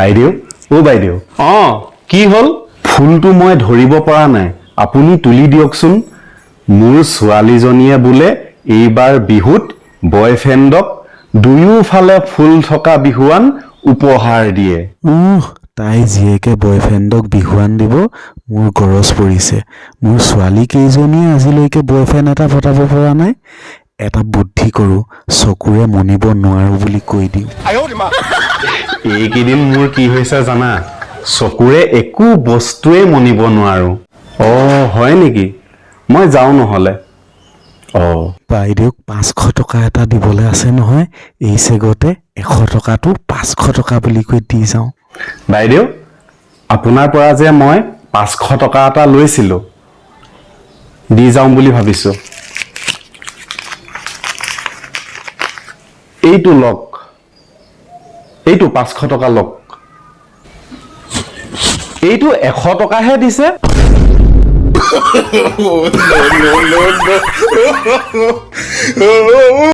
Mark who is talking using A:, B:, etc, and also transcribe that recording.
A: বাইদেউ কি হল ফুলটো মই ধৰিব পৰা নাই আপুনি তুলি দিয়কচোন মোৰ ছোৱালীজনীয়ে বোলে এইবাৰ বিহুত বয়ফ্ৰেণ্ডক দুয়োফালে ফুল থকা বিহুৱান উপহাৰ দিয়ে
B: তাই জীয়েকে বয়ফ্ৰেণ্ডক বিহুৱান দিব মোৰ গৰজ পৰিছে মোৰ ছোৱালী কেইজনীয়ে আজিলৈকে বয়ফ্ৰেণ্ড এটা পতাব পৰা নাই এটা বুদ্ধি কৰো চকুৰে মনিব নোৱাৰো বুলি কৈ দিওঁ
A: এইকেইদিন মোৰ কি হৈছে জানা চকুৰে একো বস্তুৱে মনিব নোৱাৰো হয় নেকি মই যাওঁ নহলে
B: বাইদেউক 500 টকা এটা দিবলৈ আছে নহয় এই চেগতে 100 টকাটো 500 টকা বুলি কৈ দি যাওঁ
A: বাইদেউ আপোনাৰ পৰা যে মই 500 টকা এটা লৈছিলো দি যাওঁ বুলি ভাবিছো এইটো লক এইটো 500 টকা লক এইটো 100 টকাহে দিছে no